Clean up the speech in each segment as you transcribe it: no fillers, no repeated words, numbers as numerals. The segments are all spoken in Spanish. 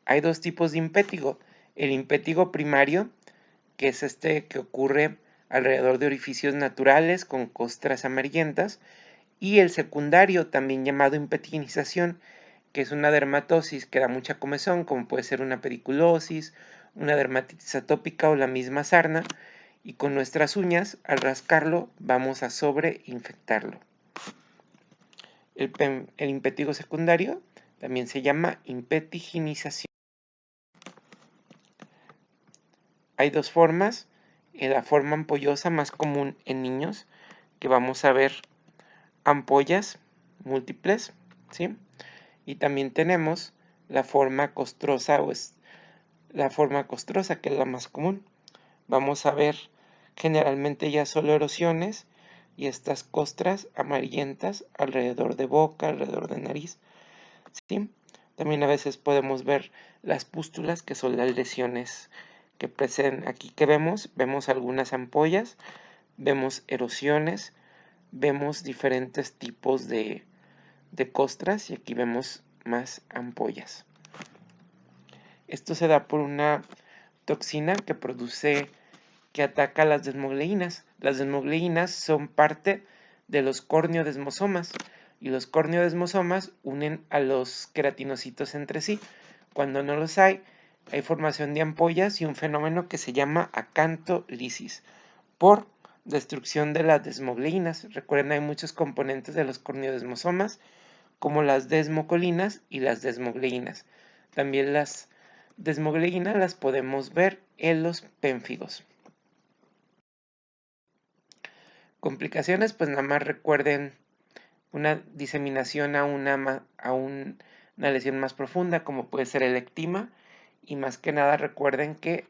hay dos tipos de impétigo. El impétigo primario, que es este que ocurre alrededor de orificios naturales con costras amarillentas, y el secundario, también llamado impetiginización, que es una dermatosis que da mucha comezón, como puede ser una pediculosis, una dermatitis atópica o la misma sarna, y con nuestras uñas, al rascarlo, vamos a sobreinfectarlo. El impétigo secundario también se llama impetiginización. Hay dos formas. La forma ampollosa más común en niños, que vamos a ver ampollas múltiples, ¿sí? Y también tenemos la forma costrosa, que es la más común. Vamos a ver generalmente ya solo erosiones y estas costras amarillentas alrededor de boca, alrededor de nariz, ¿sí? También a veces podemos ver las pústulas, que son las lesiones que presenten aquí que vemos algunas ampollas, vemos erosiones, vemos diferentes tipos de costras y aquí vemos más ampollas. Esto se da por una toxina que ataca las desmogleínas. Las desmogleínas son parte de los corneodesmosomas y los corneodesmosomas unen a los queratinocitos entre sí. Cuando no los hay formación de ampollas y un fenómeno que se llama acantolisis por destrucción de las desmogleínas. Recuerden, hay muchos componentes de los corneodesmosomas, como las desmocolinas y las desmogleínas. También las desmogleínas las podemos ver en los pénfigos. Complicaciones, pues nada más recuerden una diseminación a una lesión más profunda, como puede ser el ectima, y más que nada recuerden que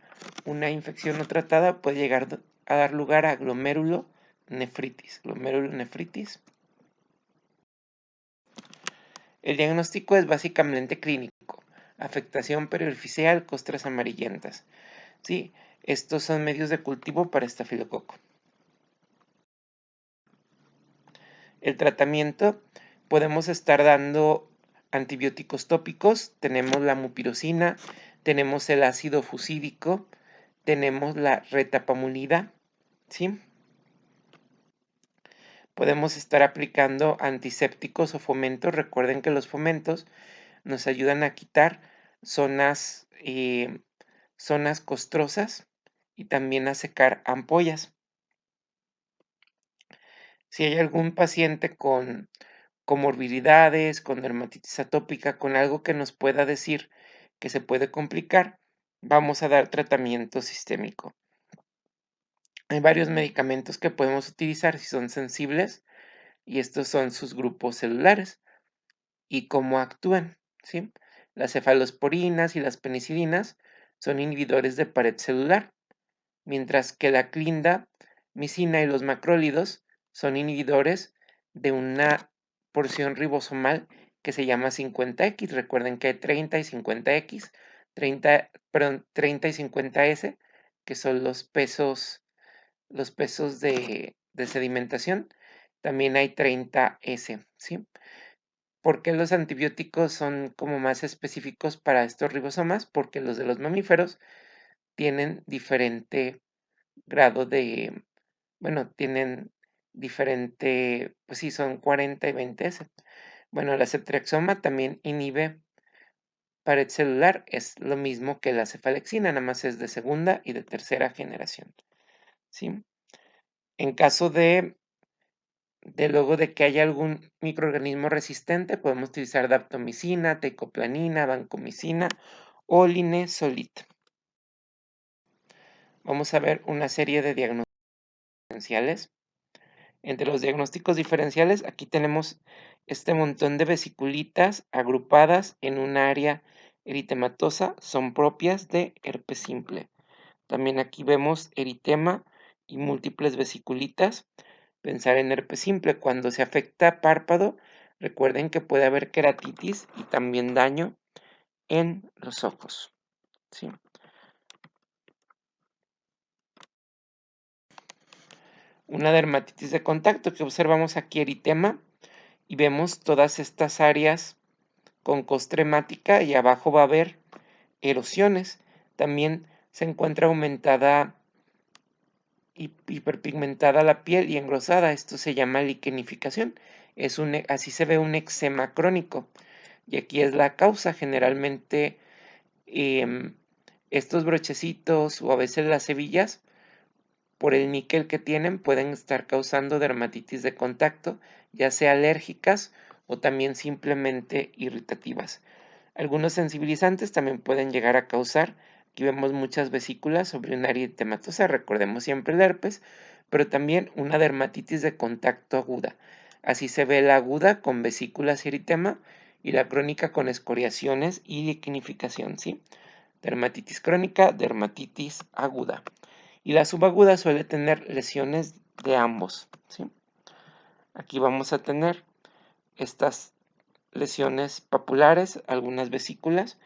una infección no tratada puede llegar a dar lugar a glomerulonefritis. El diagnóstico es básicamente clínico: afectación periorficial, costras amarillentas. Sí, estos son medios de cultivo para estafilococo. El tratamiento: podemos estar dando antibióticos tópicos, tenemos la mupirocina, tenemos el ácido fusídico, tenemos la retapamulida, ¿sí? Podemos estar aplicando antisépticos o fomentos. Recuerden que los fomentos nos ayudan a quitar zonas costrosas y también a secar ampollas. Si hay algún paciente con comorbilidades, con dermatitis atópica, con algo que nos pueda decir que se puede complicar, vamos a dar tratamiento sistémico. Hay varios medicamentos que podemos utilizar si son sensibles, y estos son sus grupos celulares y cómo actúan, ¿sí? Las cefalosporinas y las penicilinas son inhibidores de pared celular, mientras que la clindamicina y los macrólidos son inhibidores de una porción ribosomal que se llama 50X. Recuerden que hay 30 y 50X, 30 y 50S, que son los pesos de sedimentación. También hay 30S, ¿sí? ¿Por qué los antibióticos son como más específicos para estos ribosomas? Porque los de los mamíferos tienen diferente grado de, tienen diferente, pues sí, son 40 y 20S. Bueno, la ceftriaxona también inhibe pared celular, es lo mismo que la cefalexina, nada más es de segunda y de tercera generación, ¿sí? En caso de luego de que haya algún microorganismo resistente, podemos utilizar daptomicina, tecoplanina, vancomicina o linezolid. Vamos a ver una serie de diagnósticos diferenciales. Entre los diagnósticos diferenciales, aquí tenemos este montón de vesiculitas agrupadas en un área eritematosa, son propias de herpes simple. También aquí vemos eritema y múltiples vesiculitas. Pensar en herpes simple: cuando se afecta párpado, recuerden que puede haber queratitis y también daño en los ojos, ¿sí? Una dermatitis de contacto, que observamos aquí eritema y vemos todas estas áreas con costra hemática, y abajo va a haber erosiones. También se encuentra aumentada y hiperpigmentada la piel y engrosada. Esto se llama liquenificación. Así se ve un eczema crónico. Y aquí es la causa. Generalmente em, estos brochecitos o a veces las hebillas, por el níquel que tienen, pueden estar causando dermatitis de contacto, ya sea alérgicas o también simplemente irritativas. Algunos sensibilizantes también pueden llegar a causar. Aquí vemos muchas vesículas sobre un área eritematosa, recordemos siempre el herpes, pero también una dermatitis de contacto aguda. Así se ve la aguda con vesículas y eritema y la crónica con escoriaciones y liquenificación, ¿sí? Dermatitis crónica, dermatitis aguda. Y la subaguda suele tener lesiones de ambos, ¿sí? Aquí vamos a tener estas lesiones papulares, algunas vesículas,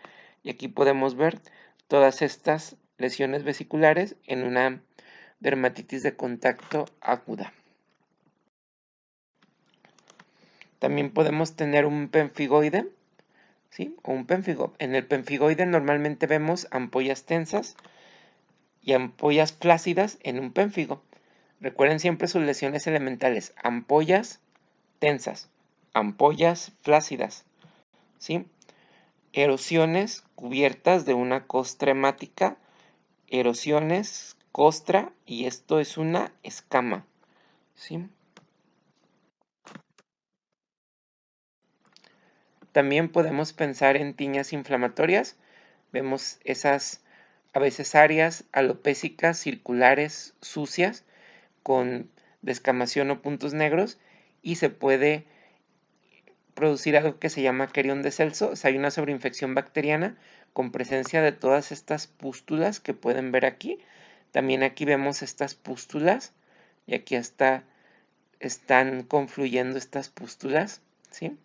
y aquí podemos ver todas estas lesiones vesiculares en una dermatitis de contacto aguda. También podemos tener un pemfigoide, ¿sí? O un pénfigo. En el pemfigoide normalmente vemos ampollas tensas y ampollas flácidas en un pénfigo. Recuerden siempre sus lesiones elementales: ampollas tensas, ampollas flácidas, ¿sí? Erosiones cubiertas de una costra hemática, erosiones, costra, y esto es una escama, ¿sí? También podemos pensar en tiñas inflamatorias. Vemos esas a veces áreas alopécicas, circulares, sucias, con descamación o puntos negros, y se puede producir algo que se llama querión de Celso. O sea, hay una sobreinfección bacteriana con presencia de todas estas pústulas que pueden ver aquí. También aquí vemos estas pústulas y aquí están confluyendo estas pústulas, ¿sí?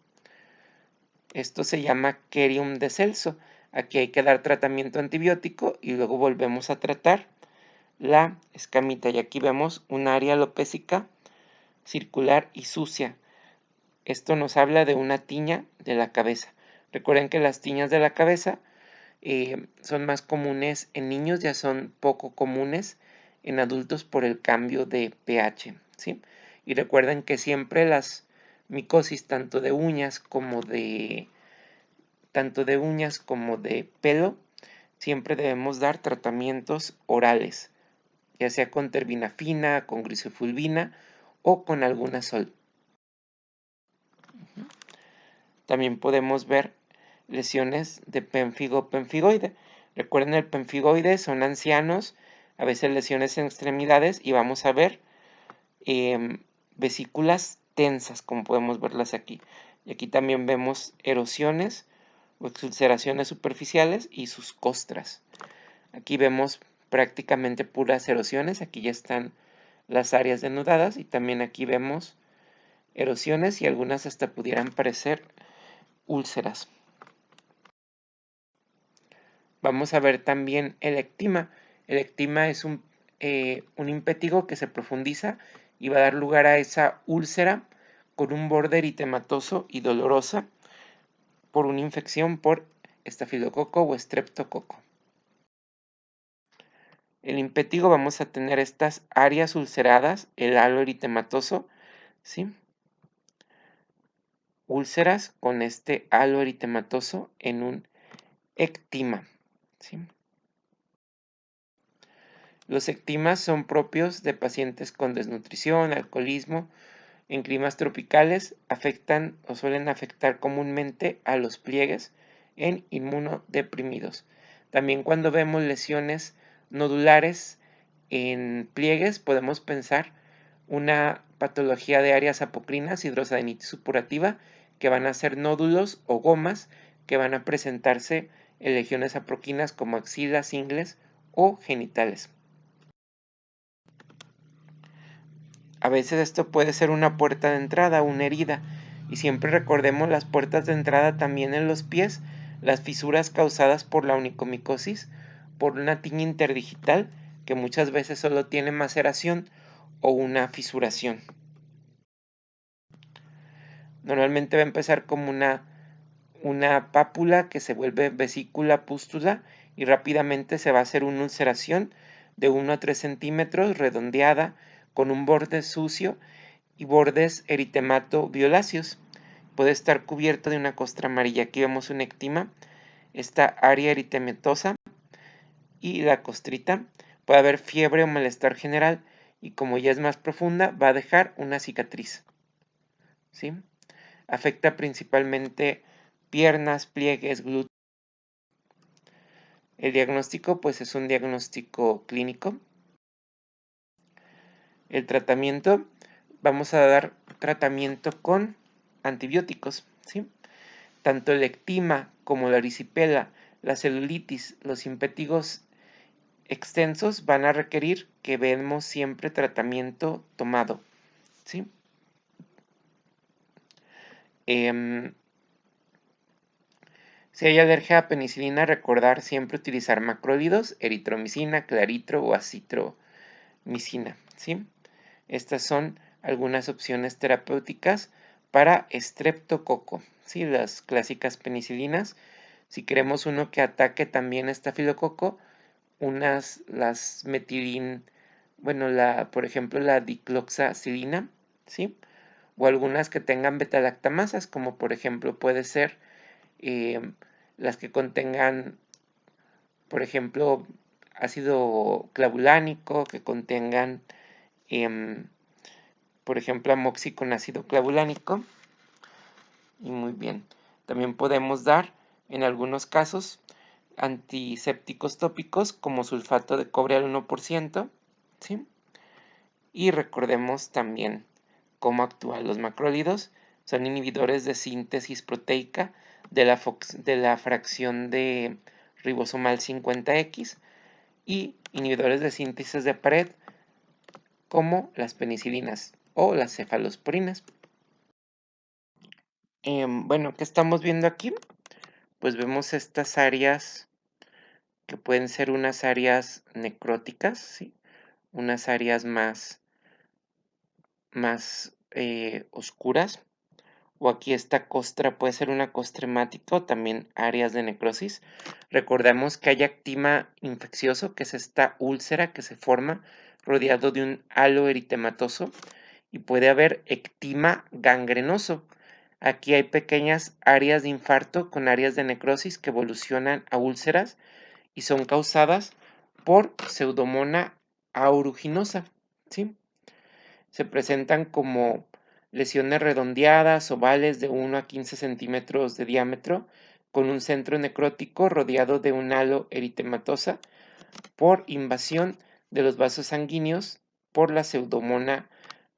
Esto se llama querium de Celso. Aquí hay que dar tratamiento antibiótico y luego volvemos a tratar la escamita. Y aquí vemos un área alopécica, circular y sucia. Esto nos habla de una tiña de la cabeza. Recuerden que las tiñas de la cabeza son más comunes en niños, ya son poco comunes en adultos por el cambio de pH, ¿sí? Y recuerden que siempre las micosis, tanto de uñas como de pelo, siempre debemos dar tratamientos orales, ya sea con terbinafina, con grisofulvina o con alguna sol. También podemos ver lesiones de pemfigoide. Recuerden, el pemfigoide son ancianos, a veces lesiones en extremidades, y vamos a ver vesículas tensas, como podemos verlas aquí. Y aquí también vemos erosiones o ulceraciones superficiales y sus costras. Aquí vemos prácticamente puras erosiones. Aquí ya están las áreas denudadas y también aquí vemos erosiones y algunas hasta pudieran parecer úlceras. Vamos a ver también el ectima. El ectima es un impétigo que se profundiza y va a dar lugar a esa úlcera con un borde eritematoso y dolorosa por una infección por estafilococo o estreptococo. El impétigo vamos a tener estas áreas ulceradas, el halo eritematoso, ¿sí? Úlceras con este halo eritematoso en un ectima, ¿sí? Los ectimas son propios de pacientes con desnutrición, alcoholismo. En climas tropicales afectan o suelen afectar comúnmente a los pliegues en inmunodeprimidos. También cuando vemos lesiones nodulares en pliegues podemos pensar una patología de áreas apocrinas, hidrosadenitis supurativa, que van a ser nódulos o gomas que van a presentarse en legiones apocrinas como axilas, ingles o genitales. A veces esto puede ser una puerta de entrada, una herida, y siempre recordemos las puertas de entrada también en los pies, las fisuras causadas por la onicomicosis, por una tiña interdigital que muchas veces solo tiene maceración o una fisuración. Normalmente va a empezar como una una pápula que se vuelve vesícula pústula y rápidamente se va a hacer una ulceración de 1 a 3 centímetros, redondeada, con un borde sucio y bordes eritemato violáceos. Puede estar cubierto de una costra amarilla. Aquí vemos un ectima, esta área eritematosa y la costrita. Puede haber fiebre o malestar general y como ya es más profunda, va a dejar una cicatriz, ¿sí? Afecta principalmente piernas, pliegues, glúteos. El diagnóstico, pues es un diagnóstico clínico. El tratamiento, vamos a dar tratamiento con antibióticos, ¿sí? Tanto el ectima como la erisipela, la celulitis, los impétigos extensos van a requerir que vemos siempre tratamiento tomado, ¿sí? Si hay alergia a penicilina, recordar siempre utilizar macrólidos, eritromicina, claritro o acitromicina, ¿sí? Estas son algunas opciones terapéuticas para estreptococo, ¿sí? Las clásicas penicilinas. Si queremos uno que ataque también estafilococo, las por ejemplo, la dicloxacilina, ¿sí? O algunas que tengan betalactamasas, como por ejemplo puede ser las que contengan, por ejemplo, ácido clavulánico, que contengan, por ejemplo, amoxi con ácido clavulánico. Y muy bien. También podemos dar, en algunos casos, antisépticos tópicos como sulfato de cobre al 1%, ¿sí? Y recordemos también cómo actúan los macrólidos. Son inhibidores de síntesis proteica de la fracción de ribosomal 50X y inhibidores de síntesis de pared como las penicilinas o las cefalosporinas. Bueno, ¿qué estamos viendo aquí? Pues vemos estas áreas que pueden ser unas áreas necróticas, ¿sí? Unas áreas más oscuras, o aquí esta costra puede ser una costra hemática o también áreas de necrosis. Recordemos que hay actima infeccioso, que es esta úlcera que se forma rodeado de un halo eritematoso, y puede haber ectima gangrenoso. Aquí hay pequeñas áreas de infarto con áreas de necrosis que evolucionan a úlceras y son causadas por Pseudomonas aeruginosa, ¿sí? Se presentan como lesiones redondeadas, ovales de 1 a 15 centímetros de diámetro, con un centro necrótico rodeado de un halo eritematosa por invasión de los vasos sanguíneos por la Pseudomonas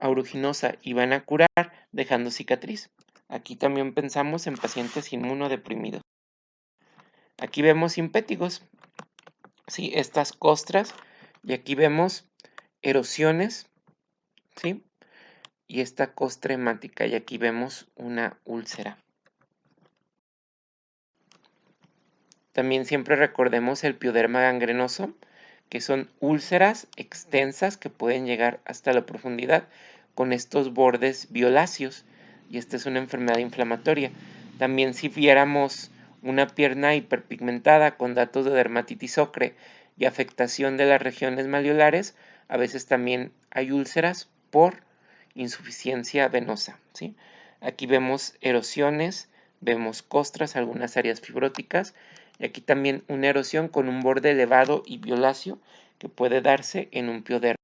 aeruginosa y van a curar dejando cicatriz. Aquí también pensamos en pacientes inmunodeprimidos. Aquí vemos impétigos, ¿sí? Estas costras, y aquí vemos erosiones, ¿sí? Y esta costra hemática, y aquí vemos una úlcera. También siempre recordemos el pioderma gangrenoso, que son úlceras extensas que pueden llegar hasta la profundidad con estos bordes violáceos, y esta es una enfermedad inflamatoria. También si viéramos una pierna hiperpigmentada con datos de dermatitis ocre y afectación de las regiones maleolares, a veces también hay úlceras por insuficiencia venosa, ¿sí? Aquí vemos erosiones, vemos costras, algunas áreas fibróticas, y aquí también una erosión con un borde elevado y violáceo que puede darse en un pioderma.